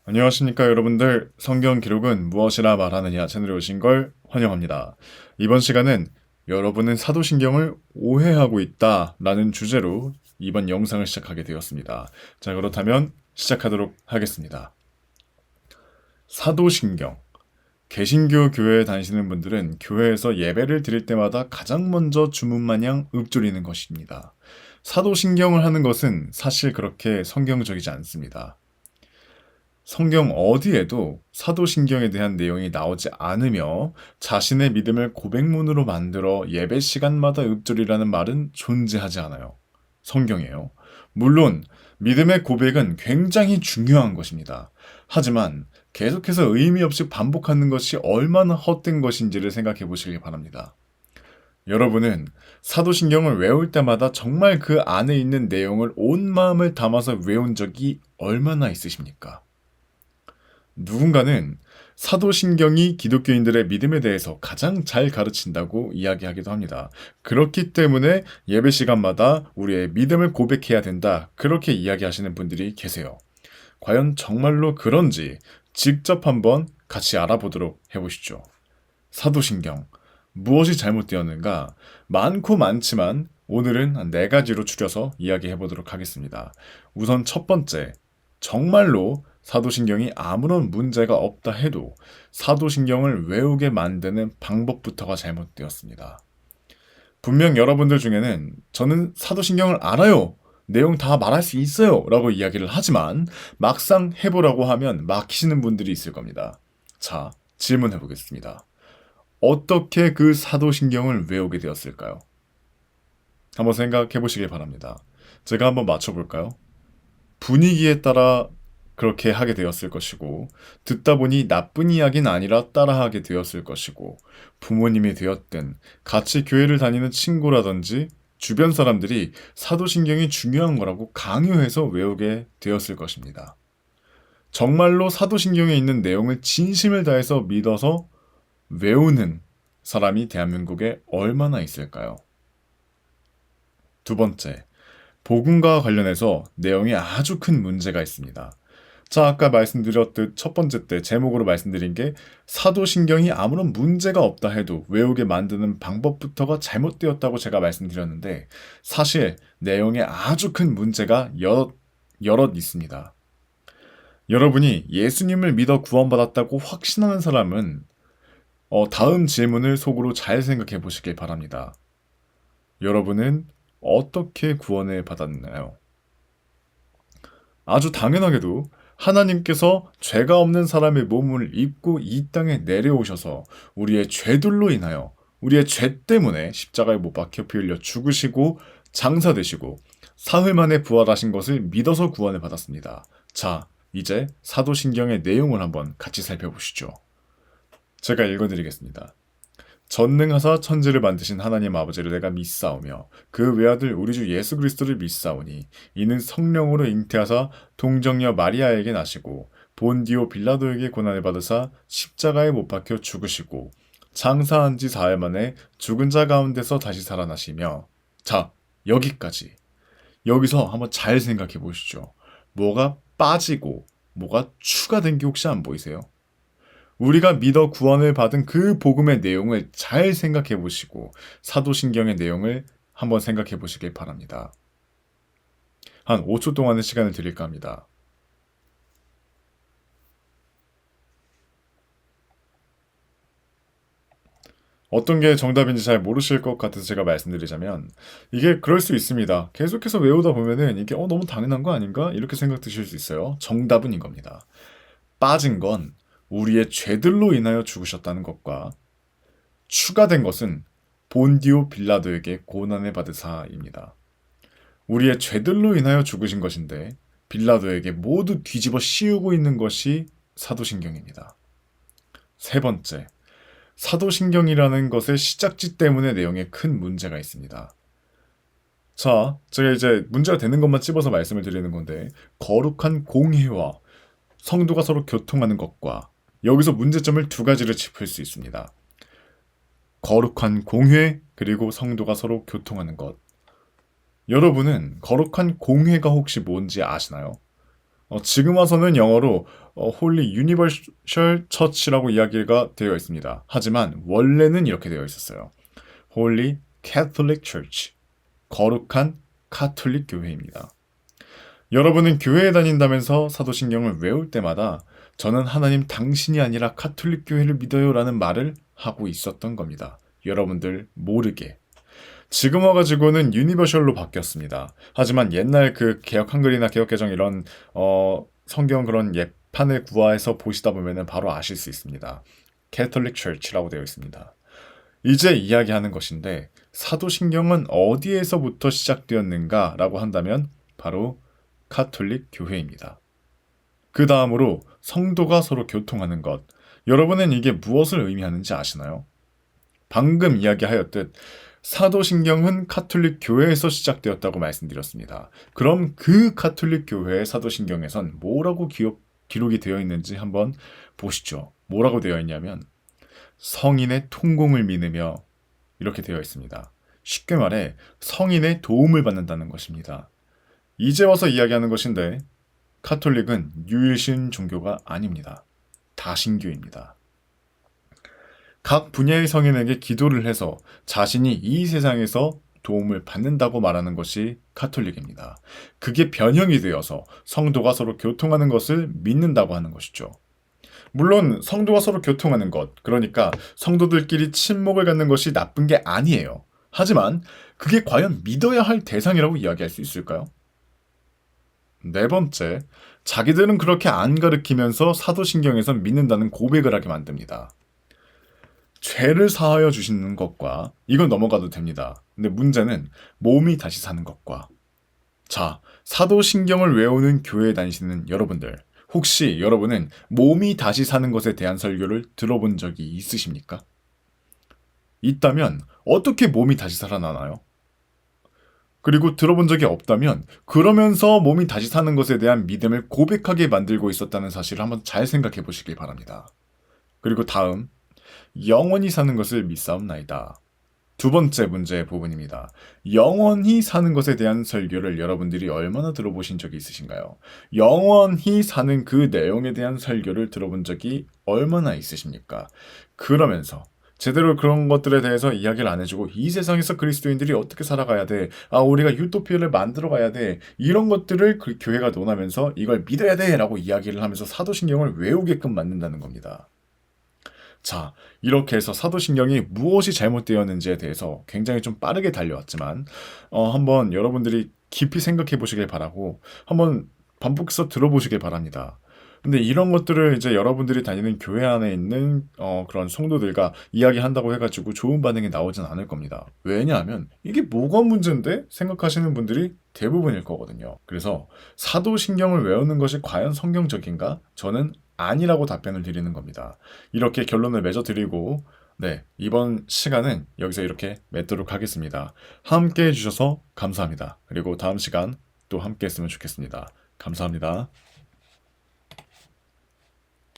안녕하십니까 여러분들. 성경 기록은 무엇이라 말하느냐 채널에 오신 걸 환영합니다. 이번 시간은 여러분은 사도신경을 오해하고 있다라는 주제로 이번 영상을 시작하게 되었습니다. 자, 그렇다면 시작하도록 하겠습니다. 사도신경. 개신교 교회에 다니시는 분들은 교회에서 예배를 드릴 때마다 가장 먼저 주문마냥 읊조리는 것입니다. 사도신경을 하는 것은 사실 그렇게 성경적이지 않습니다. 성경 어디에도 사도신경에 대한 내용이 나오지 않으며 자신의 믿음을 고백문으로 만들어 예배 시간마다 읊조리라는 말은 존재하지 않아요. 성경이에요. 물론 믿음의 고백은 굉장히 중요한 것입니다. 하지만 계속해서 의미 없이 반복하는 것이 얼마나 헛된 것인지를 생각해 보시기 바랍니다. 여러분은 사도신경을 외울 때마다 정말 그 안에 있는 내용을 온 마음을 담아서 외운 적이 얼마나 있으십니까? 누군가는 사도신경이 기독교인들의 믿음에 대해서 가장 잘 가르친다고 이야기하기도 합니다. 그렇기 때문에 예배 시간마다 우리의 믿음을 고백해야 된다. 그렇게 이야기하시는 분들이 계세요. 과연 정말로 그런지 직접 한번 같이 알아보도록 해보시죠. 사도신경. 무엇이 잘못되었는가? 많고 많지만 오늘은 한 4가지로 추려서 이야기해보도록 하겠습니다. 우선 첫 번째. 정말로 사도신경이 아무런 문제가 없다 해도 사도신경을 외우게 만드는 방법부터가 잘못되었습니다. 분명 여러분들 중에는 저는 사도신경을 알아요. 내용 다 말할 수 있어요. 라고 이야기를 하지만 막상 해보라고 하면 막히시는 분들이 있을 겁니다. 자, 질문해 보겠습니다. 어떻게 그 사도신경을 외우게 되었을까요? 한번 생각해 보시길 바랍니다. 제가 한번 맞춰볼까요? 분위기에 따라 그렇게 하게 되었을 것이고, 듣다 보니 나쁜 이야기는 아니라 따라하게 되었을 것이고, 부모님이 되었든, 같이 교회를 다니는 친구라든지, 주변 사람들이 사도신경이 중요한 거라고 강요해서 외우게 되었을 것입니다. 정말로 사도신경에 있는 내용을 진심을 다해서 믿어서 외우는 사람이 대한민국에 얼마나 있을까요? 두 번째, 복음과 관련해서 내용이 아주 큰 문제가 있습니다. 자, 아까 말씀드렸듯 첫 번째 때 제목으로 말씀드린 게 사도신경이 아무런 문제가 없다 해도 외우게 만드는 방법부터가 잘못되었다고 제가 말씀드렸는데 사실 내용에 아주 큰 문제가 여럿 있습니다. 여러분이 예수님을 믿어 구원받았다고 확신하는 사람은 다음 질문을 속으로 잘 생각해 보시길 바랍니다. 여러분은 어떻게 구원을 받았나요? 아주 당연하게도 하나님께서 죄가 없는 사람의 몸을 입고 이 땅에 내려오셔서 우리의 죄들로 인하여 우리의 죄 때문에 십자가에 못 박혀 피 흘려 죽으시고 장사되시고 사흘 만에 부활하신 것을 믿어서 구원을 받았습니다. 자, 이제 사도신경의 내용을 한번 같이 살펴보시죠. 제가 읽어드리겠습니다. 전능하사 천지를 만드신 하나님 아버지를 내가 믿사오며 그 외아들 우리 주 예수 그리스도를 믿사오니 이는 성령으로 잉태하사 동정녀 마리아에게 나시고 본디오 빌라도에게 고난을 받으사 십자가에 못 박혀 죽으시고 장사한 지 사흘 만에 죽은 자 가운데서 다시 살아나시며. 자, 여기까지. 여기서 한번 잘 생각해 보시죠. 뭐가 빠지고 뭐가 추가된 게 혹시 안 보이세요? 우리가 믿어 구원을 받은 그 복음의 내용을 잘 생각해 보시고 사도신경의 내용을 한번 생각해 보시길 바랍니다. 한 5초 동안의 시간을 드릴까 합니다. 어떤 게 정답인지 잘 모르실 것 같아서 제가 말씀드리자면 이게 그럴 수 있습니다. 계속해서 외우다 보면은 이게 너무 당연한 거 아닌가? 이렇게 생각 드실 수 있어요. 정답은 이겁니다. 빠진 건 우리의 죄들로 인하여 죽으셨다는 것과 추가된 것은 본디오 빌라도에게 고난을 받으사입니다. 우리의 죄들로 인하여 죽으신 것인데 빌라도에게 모두 뒤집어 씌우고 있는 것이 사도신경입니다. 세 번째, 사도신경이라는 것의 시작지 때문에 내용에 큰 문제가 있습니다. 자, 제가 이제 문제가 되는 것만 찝어서 말씀을 드리는 건데 거룩한 공회와 성도가 서로 교통하는 것과 여기서 문제점을 2가지를 짚을 수 있습니다. 거룩한 공회 그리고 성도가 서로 교통하는 것. 여러분은 거룩한 공회가 혹시 뭔지 아시나요? 지금 와서는 영어로 Holy Universal Church라고 이야기가 되어 있습니다. 하지만 원래는 이렇게 되어 있었어요. Holy Catholic Church, 거룩한 카톨릭 교회입니다. 여러분은 교회에 다닌다면서 사도신경을 외울 때마다 저는 하나님 당신이 아니라 카톨릭 교회를 믿어요 라는 말을 하고 있었던 겁니다. 여러분들 모르게. 지금 와가지고는 유니버셜로 바뀌었습니다. 하지만 옛날 그 개역 한글이나 개역 개정 이런 성경 그런 예판을 구하해서 보시다 보면은 바로 아실 수 있습니다. Catholic Church라고 되어 있습니다. 이제 이야기하는 것인데 사도신경은 어디에서부터 시작되었는가라고 한다면 바로 카톨릭 교회입니다. 그 다음으로 성도가 서로 교통하는 것. 여러분은 이게 무엇을 의미하는지 아시나요? 방금 이야기하였듯 사도신경은 카톨릭 교회에서 시작되었다고 말씀드렸습니다. 그럼 그 카톨릭 교회의 사도신경에선 뭐라고 기록이 되어 있는지 한번 보시죠. 뭐라고 되어 있냐면 성인의 통공을 믿으며 이렇게 되어 있습니다. 쉽게 말해 성인의 도움을 받는다는 것입니다. 이제 와서 이야기하는 것인데 카톨릭은 유일신 종교가 아닙니다. 다신교입니다. 각 분야의 성인에게 기도를 해서 자신이 이 세상에서 도움을 받는다고 말하는 것이 카톨릭입니다. 그게 변형이 되어서 성도가 서로 교통하는 것을 믿는다고 하는 것이죠. 물론 성도가 서로 교통하는 것, 그러니까 성도들끼리 친목을 갖는 것이 나쁜 게 아니에요. 하지만 그게 과연 믿어야 할 대상이라고 이야기할 수 있을까요? 네 번째, 자기들은 그렇게 안 가르치면서 사도신경에선 믿는다는 고백을 하게 만듭니다. 죄를 사하여 주시는 것과 이건 넘어가도 됩니다. 근데 문제는 몸이 다시 사는 것과 자, 사도신경을 외우는 교회에 다니시는 여러분들 혹시 여러분은 몸이 다시 사는 것에 대한 설교를 들어본 적이 있으십니까? 있다면 어떻게 몸이 다시 살아나나요? 그리고 들어본 적이 없다면 그러면서 몸이 다시 사는 것에 대한 믿음을 고백하게 만들고 있었다는 사실을 한번 잘 생각해 보시길 바랍니다. 그리고 다음, 영원히 사는 것을 믿사옵나이다. 두 번째 문제의 부분입니다. 영원히 사는 것에 대한 설교를 여러분들이 얼마나 들어보신 적이 있으신가요? 영원히 사는 그 내용에 대한 설교를 들어본 적이 얼마나 있으십니까? 그러면서 제대로 그런 것들에 대해서 이야기를 안 해주고 이 세상에서 그리스도인들이 어떻게 살아가야 돼? 우리가 유토피아를 만들어 가야 돼. 이런 것들을 그 교회가 논하면서 이걸 믿어야 돼 라고 이야기를 하면서 사도신경을 외우게끔 만든다는 겁니다. 자, 이렇게 해서 사도신경이 무엇이 잘못되었는지에 대해서 굉장히 좀 빠르게 달려왔지만 한번 여러분들이 깊이 생각해 보시길 바라고 한번 반복해서 들어보시길 바랍니다. 근데 이런 것들을 이제 여러분들이 다니는 교회 안에 있는 그런 성도들과 이야기한다고 해가지고 좋은 반응이 나오진 않을 겁니다. 왜냐하면 이게 뭐가 문제인데 생각하시는 분들이 대부분일 거거든요. 그래서 사도신경을 외우는 것이 과연 성경적인가? 저는 아니라고 답변을 드리는 겁니다. 이렇게 결론을 맺어드리고 네, 이번 시간은 여기서 이렇게 맺도록 하겠습니다. 함께 해주셔서 감사합니다. 그리고 다음 시간 또 함께 했으면 좋겠습니다. 감사합니다.